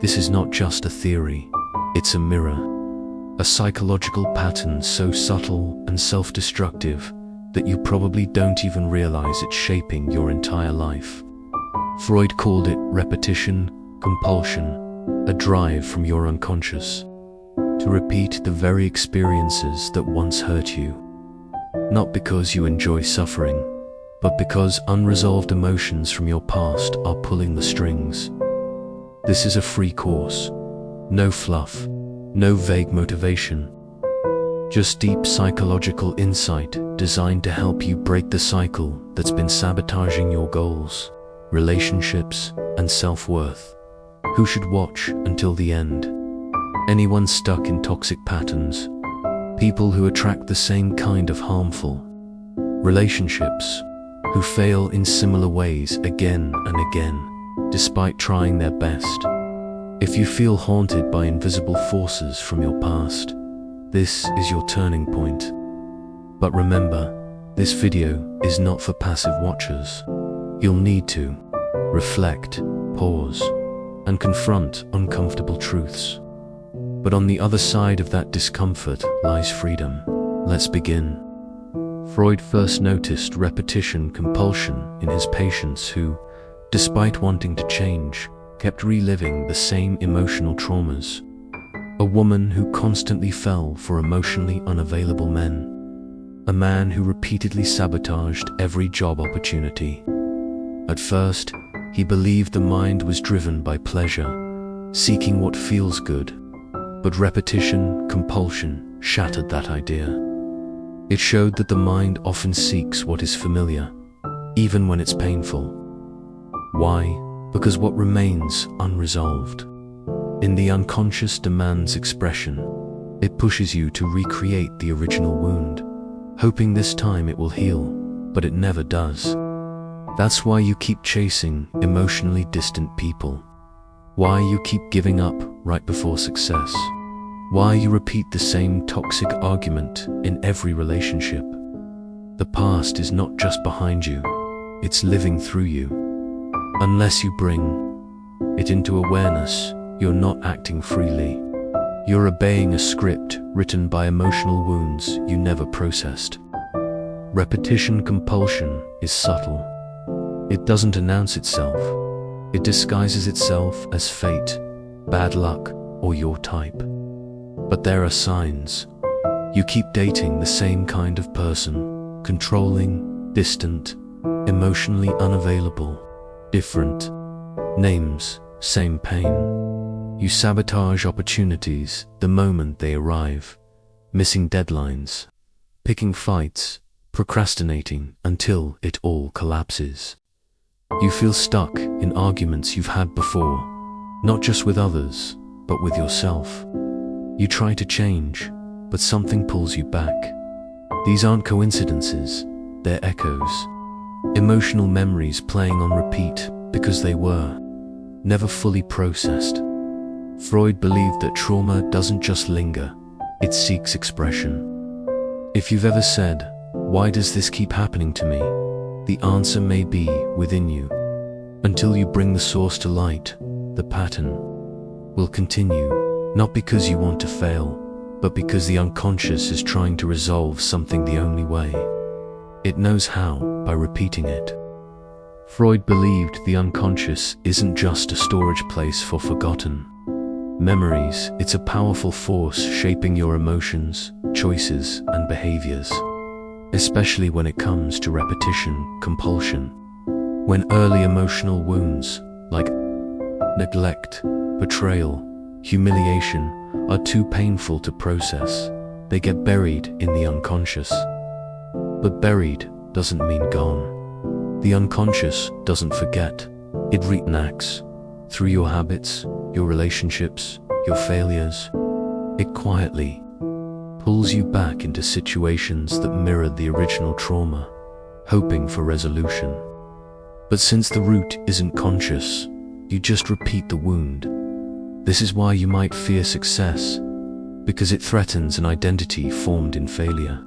This is not just a theory, it's a mirror. A psychological pattern so subtle and self-destructive that you probably don't even realize it's shaping your entire life. Freud called it repetition compulsion, a drive from your unconscious to repeat the very experiences that once hurt you. Not because you enjoy suffering, but because unresolved emotions from your past are pulling the strings. This is a free course. No fluff, no vague motivation. Just deep psychological insight designed to help you break the cycle that's been sabotaging your goals, relationships, and self-worth. Who should watch until the end? Anyone stuck in toxic patterns, people who attract the same kind of harmful relationships, who fail in similar ways again and again, despite trying their best. If you feel haunted by invisible forces from your past, this is your turning point. But remember, this video is not for passive watchers. You'll need to reflect, pause, and confront uncomfortable truths. But on the other side of that discomfort lies freedom. Let's begin. Freud first noticed repetition compulsion in his patients who, despite wanting to change, kept reliving the same emotional traumas. A woman who constantly fell for emotionally unavailable men. A man who repeatedly sabotaged every job opportunity. At first, he believed the mind was driven by pleasure, seeking what feels good. But repetition compulsion shattered that idea. It showed that the mind often seeks what is familiar, even when it's painful. Why? Because what remains unresolved in the unconscious demands expression. It pushes you to recreate the original wound, hoping this time it will heal, but it never does. That's why you keep chasing emotionally distant people. Why you keep giving up right before success. Why you repeat the same toxic argument in every relationship. The past is not just behind you, it's living through you. Unless you bring it into awareness, you're not acting freely. You're obeying a script written by emotional wounds you never processed. Repetition compulsion is subtle. It doesn't announce itself. It disguises itself as fate, bad luck, or your type. But there are signs. You keep dating the same kind of person, controlling, distant, emotionally unavailable, different. Names, same pain. You sabotage opportunities the moment they arrive, missing deadlines, picking fights, procrastinating until it all collapses. You feel stuck in arguments you've had before, not just with others, but with yourself. You try to change, but something pulls you back. These aren't coincidences, they're echoes. Emotional memories playing on repeat because they were never fully processed. Freud believed that trauma doesn't just linger, it seeks expression. If you've ever said, "Why does this keep happening to me?" the answer may be within you. Until you bring the source to light, the pattern will continue, not because you want to fail, but because the unconscious is trying to resolve something the only way. It knows how, by repeating it. Freud believed the unconscious isn't just a storage place for forgotten memories, it's a powerful force shaping your emotions, choices, and behaviors. Especially when it comes to repetition compulsion. When early emotional wounds, like neglect, betrayal, humiliation, are too painful to process, they get buried in the unconscious. But buried doesn't mean gone. The unconscious doesn't forget. It reenacts through your habits, your relationships, your failures. It quietly pulls you back into situations that mirror the original trauma, hoping for resolution. But since the root isn't conscious, you just repeat the wound. This is why you might fear success, because it threatens an identity formed in failure.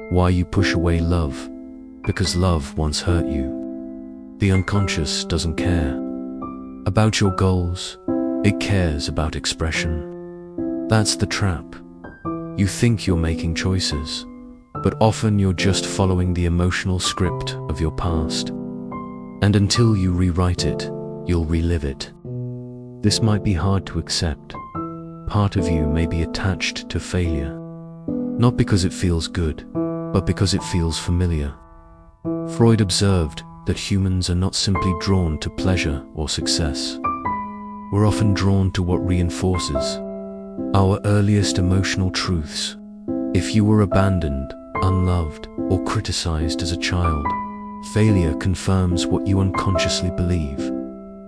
Why you push away love, because love once hurt you. The unconscious doesn't care about your goals, It cares about expression. That's the trap. You think you're making choices, but often you're just following the emotional script of your past. And until you rewrite it, you'll relive it. This might be hard to accept. Part of you may be attached to failure, not because it feels good, but because it feels familiar. Freud observed that humans are not simply drawn to pleasure or success. We're often drawn to what reinforces our earliest emotional truths. If you were abandoned, unloved, or criticized as a child, failure confirms what you unconsciously believe.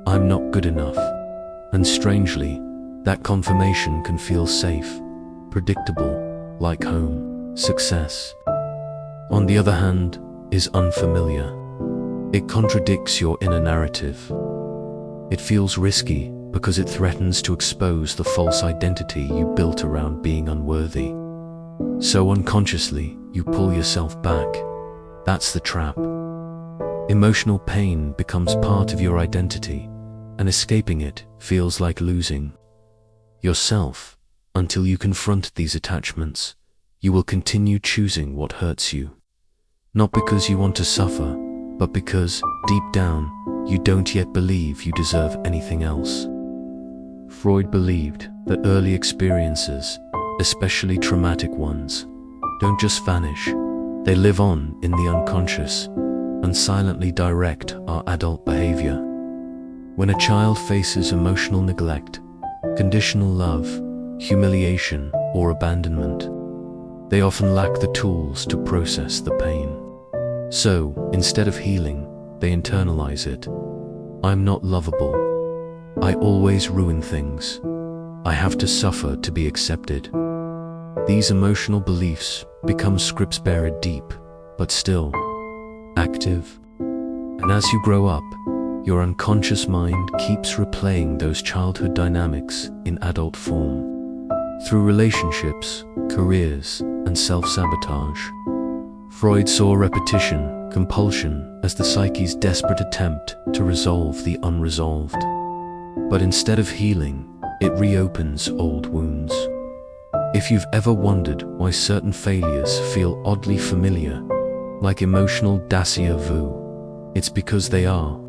I'm not good enough. And strangely, that confirmation can feel safe, predictable, like home, success. On the other hand, is unfamiliar. It contradicts your inner narrative. It feels risky because it threatens to expose the false identity you built around being unworthy. So unconsciously, you pull yourself back. That's the trap. Emotional pain becomes part of your identity, and escaping it feels like losing yourself. Until you confront these attachments, you will continue choosing what hurts you. Not because you want to suffer, but because, deep down, you don't yet believe you deserve anything else. Freud believed that early experiences, especially traumatic ones, don't just vanish. They live on in the unconscious and silently direct our adult behavior. When a child faces emotional neglect, conditional love, humiliation, or abandonment, they often lack the tools to process the pain. So, instead of healing, they internalize it. I'm not lovable. I always ruin things. I have to suffer to be accepted. These emotional beliefs become scripts buried deep, but still active. And as you grow up, your unconscious mind keeps replaying those childhood dynamics in adult form. Through relationships, careers, and self-sabotage. Freud saw repetition, compulsion, as the psyche's desperate attempt to resolve the unresolved. But instead of healing, it reopens old wounds. If you've ever wondered why certain failures feel oddly familiar, like emotional déjà vu, it's because they are.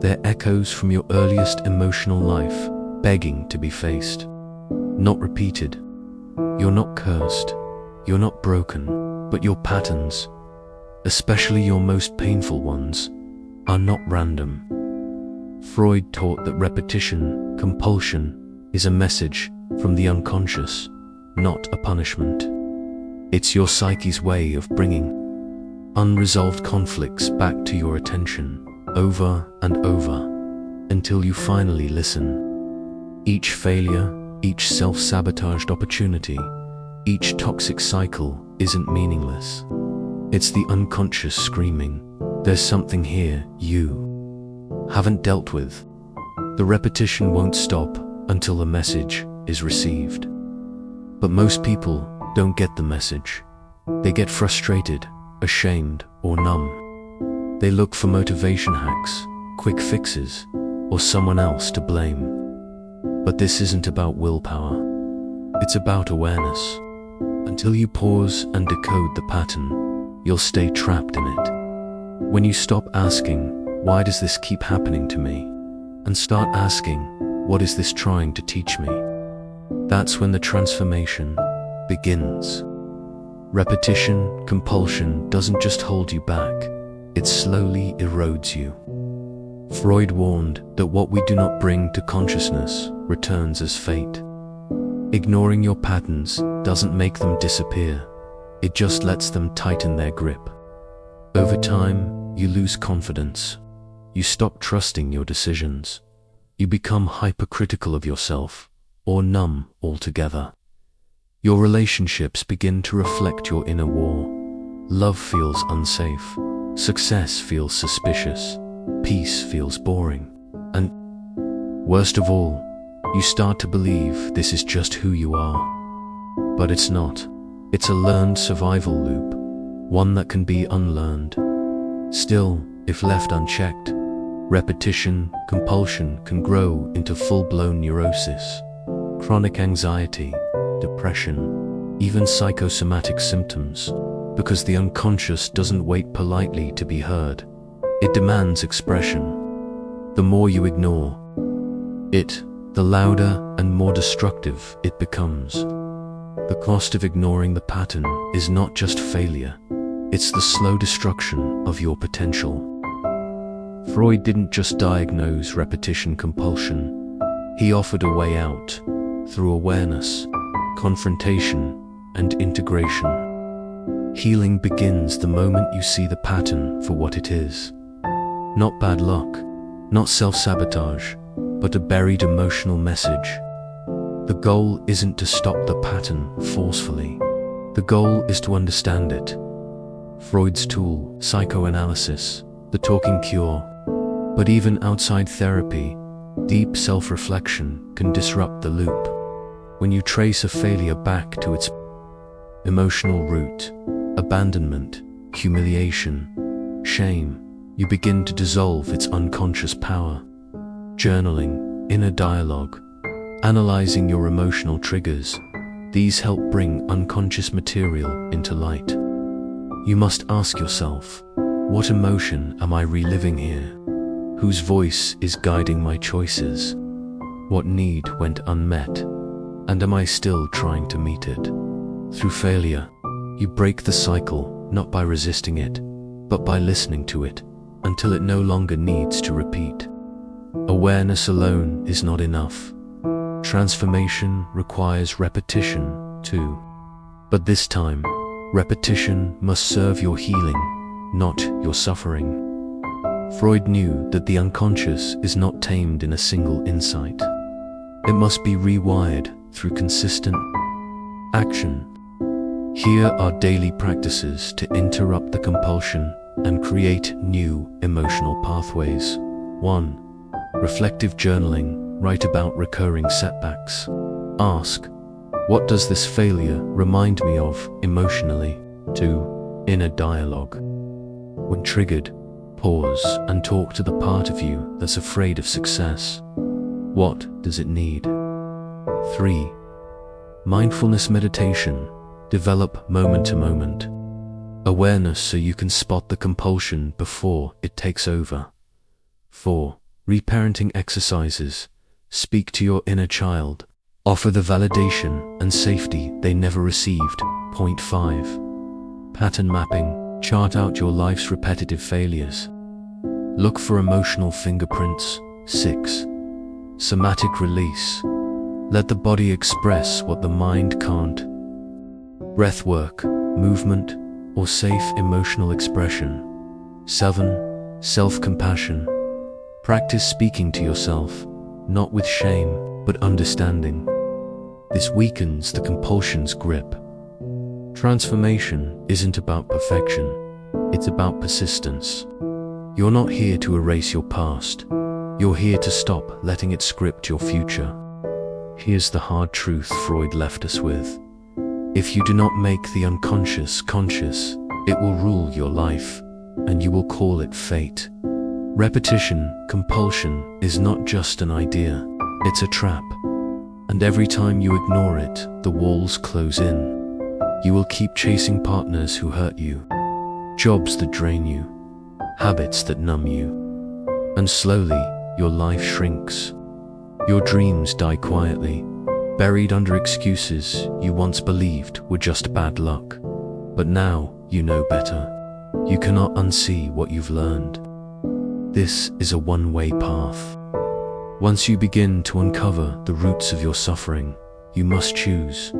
They're echoes from your earliest emotional life, begging to be faced, not repeated. You're not cursed, you're not broken, but your patterns, especially your most painful ones, are not random. Freud taught that repetition, compulsion, is a message from the unconscious, not a punishment. It's your psyche's way of bringing unresolved conflicts back to your attention, over and over, until you finally listen. Each failure, each self-sabotaged opportunity, each toxic cycle isn't meaningless. It's the unconscious screaming, there's something here you haven't dealt with. The repetition won't stop until the message is received. But most people don't get the message. They get frustrated, ashamed, or numb. They look for motivation hacks, quick fixes, or someone else to blame. But this isn't about willpower. It's about awareness. Until you pause and decode the pattern, you'll stay trapped in it. When you stop asking, why does this keep happening to me? And start asking, what is this trying to teach me? That's when the transformation begins. Repetition, compulsion doesn't just hold you back, it slowly erodes you. Freud warned that what we do not bring to consciousness returns as fate. Ignoring your patterns doesn't make them disappear, it just lets them tighten their grip. Over time, you lose confidence. You stop trusting your decisions. You become hypercritical of yourself, or numb altogether. Your relationships begin to reflect your inner war. Love feels unsafe. Success feels suspicious. Peace feels boring. And worst of all, you start to believe this is just who you are. But it's not. It's a learned survival loop, one that can be unlearned. Still, if left unchecked, Repetition compulsion can grow into full-blown neurosis, chronic anxiety, depression, even psychosomatic symptoms, because the unconscious doesn't wait politely to be heard. It demands expression. The more you ignore it, the louder and more destructive it becomes. The cost of ignoring the pattern is not just failure, it's the slow destruction of your potential. Freud didn't just diagnose repetition compulsion. He offered a way out through awareness, confrontation, and integration. Healing begins the moment you see the pattern for what it is. Not bad luck, not self-sabotage, but a buried emotional message. The goal isn't to stop the pattern forcefully. The goal is to understand it. Freud's tool, psychoanalysis, the talking cure. But even outside therapy, deep self-reflection can disrupt the loop. When you trace a failure back to its emotional root, abandonment, humiliation, shame, you begin to dissolve its unconscious power. Journaling, inner dialogue, analyzing your emotional triggers, these help bring unconscious material into light. You must ask yourself, what emotion am I reliving here? Whose voice is guiding my choices? What need went unmet? And am I still trying to meet it? Through failure, you break the cycle, not by resisting it, but by listening to it, until it no longer needs to repeat. Awareness alone is not enough. Transformation requires repetition, too. But this time, repetition must serve your healing, not your suffering. Freud knew that the unconscious is not tamed in a single insight. It must be rewired through consistent action. Here are daily practices to interrupt the compulsion and create new emotional pathways. 1. Reflective journaling. Write about recurring setbacks. Ask, what does this failure remind me of emotionally? 2. Inner dialogue. When triggered, pause and talk to the part of you that's afraid of success. What does it need? 3. Mindfulness meditation. Develop moment-to-moment awareness so you can spot the compulsion before it takes over. 4. Reparenting exercises. Speak to your inner child. Offer the validation and safety they never received. Point 5. Pattern mapping. Chart out your life's repetitive failures. Look for emotional fingerprints. 6. Somatic release. Let the body express what the mind can't. Breath work, movement, or safe emotional expression. 7. Self-compassion. Practice speaking to yourself, not with shame, but understanding. This weakens the compulsion's grip. Transformation isn't about perfection, it's about persistence. You're not here to erase your past, you're here to stop letting it script your future. Here's the hard truth Freud left us with. If you do not make the unconscious conscious, it will rule your life, and you will call it fate. Repetition compulsion is not just an idea, it's a trap. And every time you ignore it, the walls close in. You will keep chasing partners who hurt you, jobs that drain you, habits that numb you. And slowly, your life shrinks. Your dreams die quietly, buried under excuses you once believed were just bad luck. But now, you know better. You cannot unsee what you've learned. This is a one-way path. Once you begin to uncover the roots of your suffering, you must choose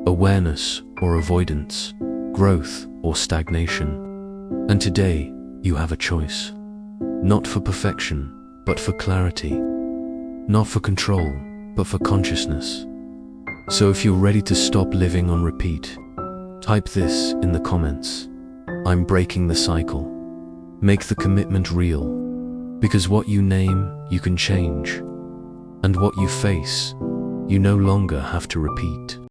awareness or avoidance, growth or stagnation. And today, you have a choice. Not for perfection, but for clarity. Not for control, but for consciousness. So if you're ready to stop living on repeat, type this in the comments. I'm breaking the cycle. Make the commitment real. Because what you name, you can change. And what you face, you no longer have to repeat.